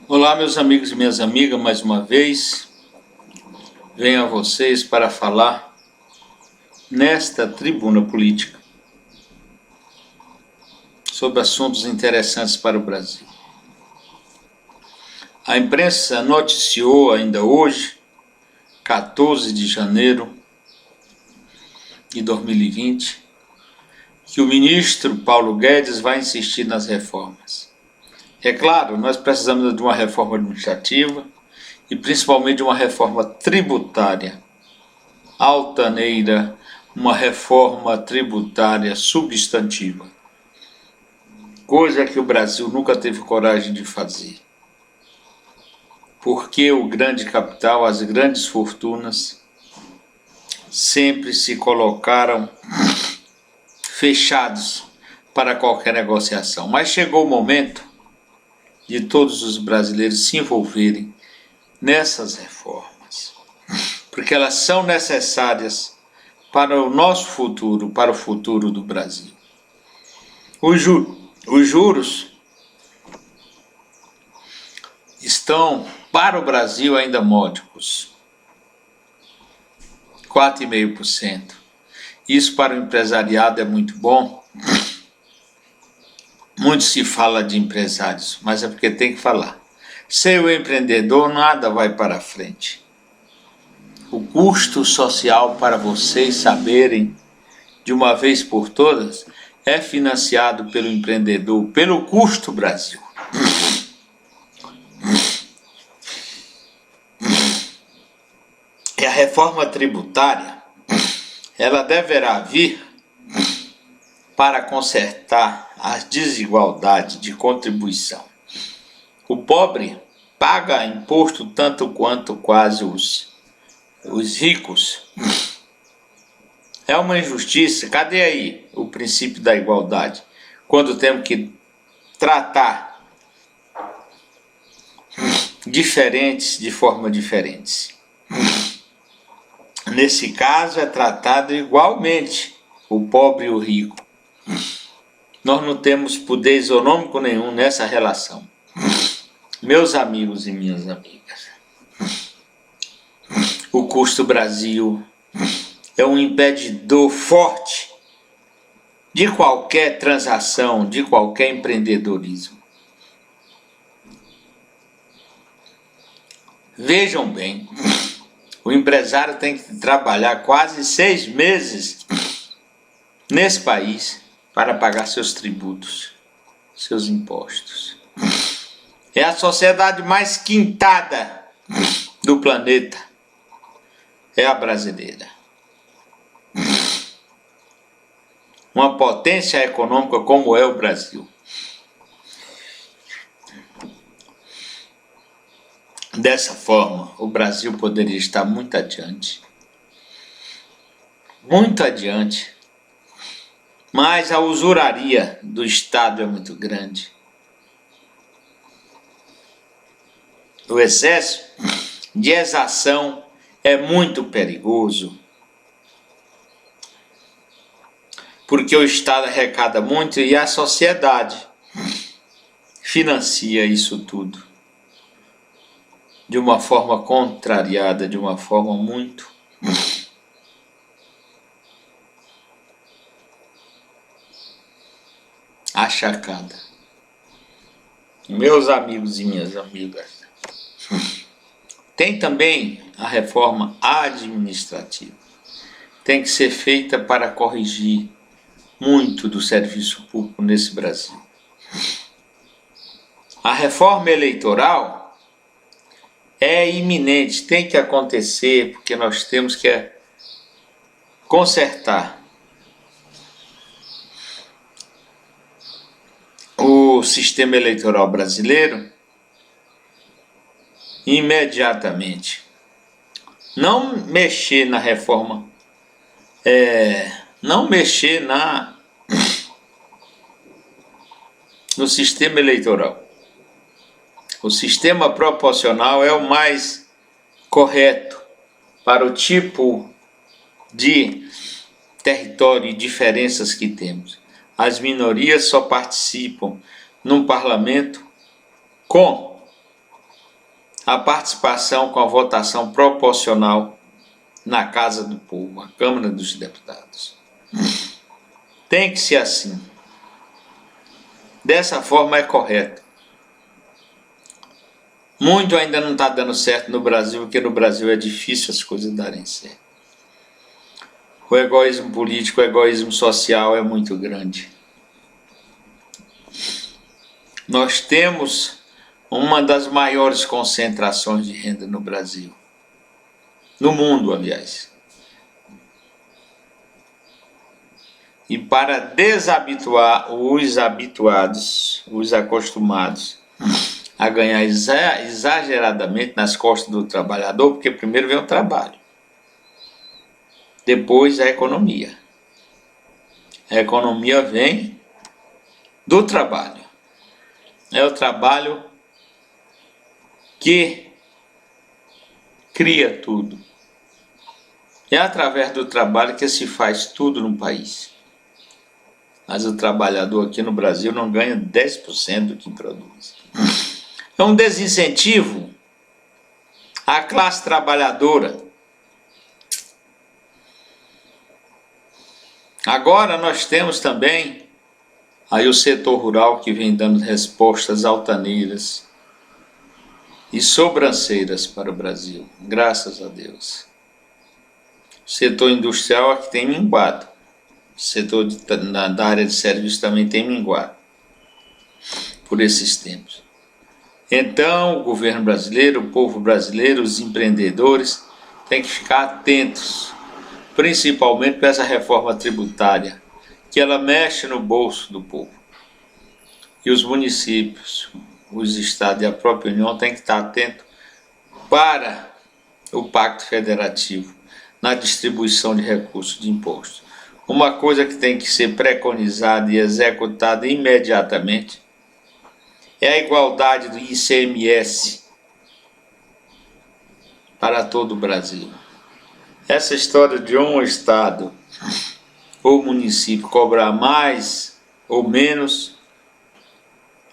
Olá, meus amigos e minhas amigas, mais uma vez venho a vocês para falar nesta tribuna política sobre assuntos interessantes para o Brasil. A imprensa noticiou ainda hoje, 14 de janeiro de 2020, que o ministro Paulo Guedes vai insistir nas reformas. É claro, nós precisamos de uma reforma administrativa e principalmente de uma reforma tributária altaneira, uma reforma tributária substantiva, coisa que o Brasil nunca teve coragem de fazer, porque o grande capital, as grandes fortunas, sempre se colocaram fechados para qualquer negociação. Mas chegou o momento de todos os brasileiros se envolverem nessas reformas, porque elas são necessárias para o nosso futuro, para o futuro do Brasil. Os juros estão para o Brasil ainda módicos, 4,5%. Isso para o empresariado é muito bom. Muito se fala de empresários, mas é porque tem que falar. Sem o empreendedor, nada vai para frente. O custo social, para vocês saberem de uma vez por todas, é financiado pelo empreendedor, pelo custo Brasil. E a reforma tributária, ela deverá vir para consertar as desigualdades de contribuição. O pobre paga imposto tanto quanto quase os ricos. É uma injustiça. Cadê aí o princípio da igualdade? Quando temos que tratar diferentes de forma diferentes. Nesse caso é tratado igualmente o pobre e o rico. Nós não temos poder isonômico nenhum nessa relação. Meus amigos e minhas amigas, o custo Brasil é um impedidor forte de qualquer transação, de qualquer empreendedorismo. Vejam bem, o empresário tem que trabalhar quase 6 meses nesse país para pagar seus tributos, seus impostos. É a sociedade mais quintada do planeta, é a brasileira. Uma potência econômica como é o Brasil. Dessa forma, o Brasil poderia estar muito adiante. Muito adiante. Mas a usuraria do Estado é muito grande. O excesso de exação é muito perigoso, porque o Estado arrecada muito e a sociedade financia isso tudo de uma forma contrariada, de uma forma muito achacada. Meus amigos e minhas amigas, tem também a reforma administrativa. Tem que ser feita para corrigir muito do serviço público nesse Brasil. A reforma eleitoral é iminente, tem que acontecer, porque nós temos que consertar o sistema eleitoral brasileiro imediatamente. Não mexer na reforma, não mexer no sistema eleitoral. O sistema proporcional é o mais correto para o tipo de território e diferenças que temos. As minorias só participam num parlamento com a participação com a votação proporcional na Casa do Povo, a Câmara dos Deputados. Tem que ser assim. Dessa forma é correto. Muito ainda não está dando certo no Brasil, porque no Brasil é difícil as coisas darem certo. O egoísmo político, o egoísmo social é muito grande. Nós temos uma das maiores concentrações de renda no Brasil. No mundo, aliás. E para desabituar os habituados, os acostumados a ganhar exageradamente nas costas do trabalhador, porque primeiro vem o trabalho, depois a economia. A economia vem do trabalho. É o trabalho que cria tudo. É através do trabalho que se faz tudo no país. Mas o trabalhador aqui no Brasil não ganha 10% do que produz. É um desincentivo à classe trabalhadora. Agora nós temos também aí o setor rural que vem dando respostas altaneiras e sobranceiras para o Brasil, graças a Deus. O setor industrial aqui tem minguado. O setor da área de serviço também tem minguado por esses tempos. Então, o governo brasileiro, o povo brasileiro, os empreendedores têm que ficar atentos, principalmente para essa reforma tributária, que ela mexe no bolso do povo. E os municípios, os estados e a própria União têm que estar atentos para o Pacto Federativo na distribuição de recursos de imposto. Uma coisa que tem que ser preconizada e executada imediatamente é a igualdade do ICMS para todo o Brasil. Essa história de um estado ou município cobrar mais ou menos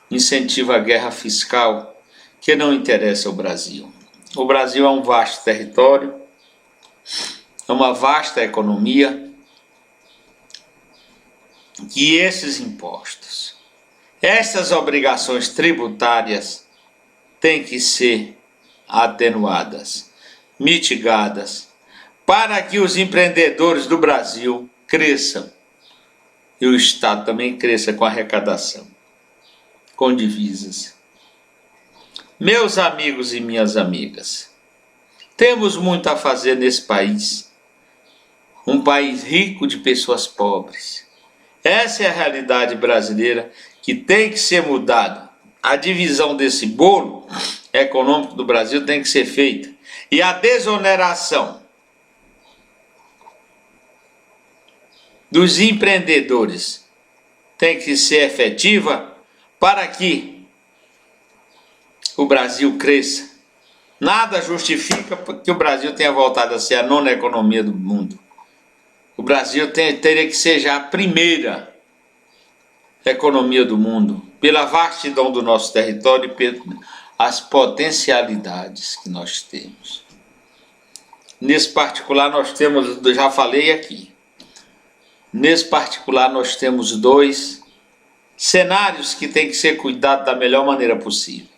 incentiva a guerra fiscal que não interessa ao Brasil. O Brasil é um vasto território, é uma vasta economia, e esses impostos, essas obrigações tributárias têm que ser atenuadas, mitigadas, para que os empreendedores do Brasil cresçam e o Estado também cresça com arrecadação, com divisas. Meus amigos e minhas amigas, temos muito a fazer nesse país, um país rico de pessoas pobres. Essa é a realidade brasileira que tem que ser mudada. A divisão desse bolo econômico do Brasil tem que ser feita. E a desoneração dos empreendedores tem que ser efetiva para que o Brasil cresça. Nada justifica que o Brasil tenha voltado a ser a nona economia do mundo. O Brasil teria que ser já a primeira economia do mundo, pela vastidão do nosso território e pelas potencialidades que nós temos. Nesse particular nós temos, já falei aqui, nesse particular nós temos dois cenários que tem que ser cuidado da melhor maneira possível.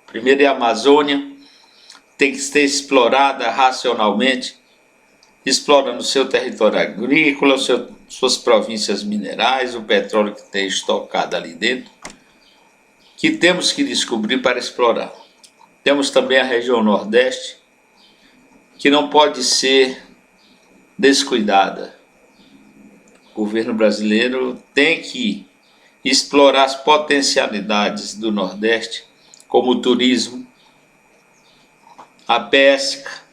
Primeiro é a Amazônia, tem que ser explorada racionalmente, explorando o seu território agrícola, suas províncias minerais, o petróleo que tem estocado ali dentro, que temos que descobrir para explorar. Temos também a região Nordeste, que não pode ser descuidada. O governo brasileiro tem que explorar as potencialidades do Nordeste, como o turismo, a pesca,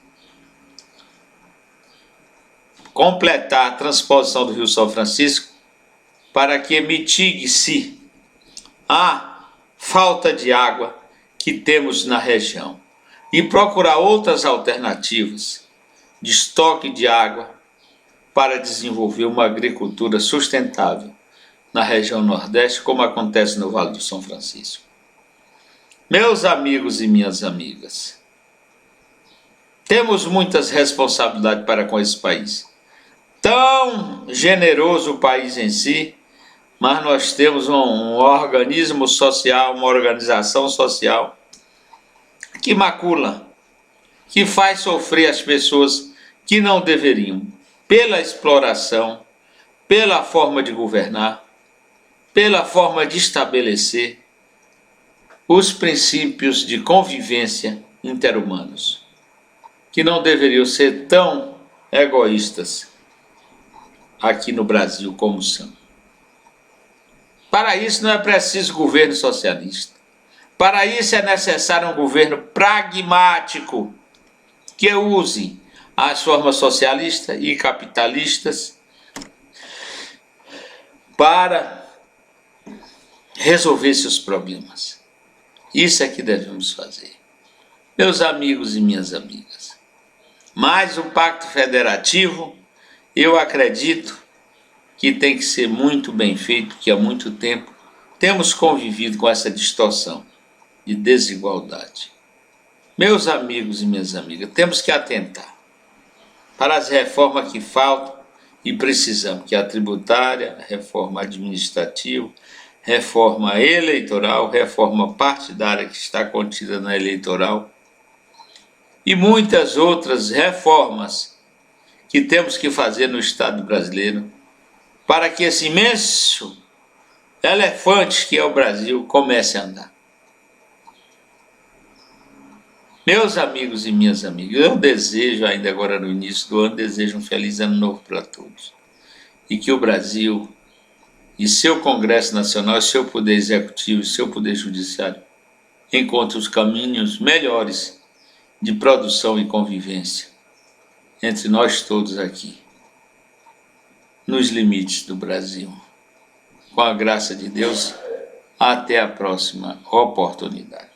completar a transposição do Rio São Francisco para que mitigue-se a falta de água que temos na região e procurar outras alternativas de estoque de água para desenvolver uma agricultura sustentável na região Nordeste, como acontece no Vale do São Francisco. Meus amigos e minhas amigas, Temos muitas responsabilidades para com esse país. Tão generoso o país em si, mas nós temos um organismo social, uma organização social que macula, que faz sofrer as pessoas que não deveriam, pela exploração, pela forma de governar, pela forma de estabelecer os princípios de convivência interhumanos, que não deveriam ser tão egoístas aqui no Brasil como são. Para isso não é preciso governo socialista. Para isso é necessário um governo pragmático que use as formas socialistas e capitalistas para resolver seus problemas. Isso é que devemos fazer. Meus amigos e minhas amigas, mas o Pacto Federativo, eu acredito que tem que ser muito bem feito, que há muito tempo temos convivido com essa distorção de desigualdade. Meus amigos e minhas amigas, temos que atentar para as reformas que faltam e precisamos, que é a tributária, a reforma administrativa, reforma eleitoral, reforma partidária que está contida na eleitoral e muitas outras reformas que temos que fazer no Estado brasileiro para que esse imenso elefante que é o Brasil comece a andar. Meus amigos e minhas amigas, eu desejo, ainda agora no início do ano, desejo um feliz ano novo para todos. E que o Brasil e seu Congresso Nacional, seu Poder Executivo e seu Poder Judiciário encontrem os caminhos melhores de produção e convivência entre nós todos aqui, nos limites do Brasil. Com a graça de Deus, até a próxima oportunidade.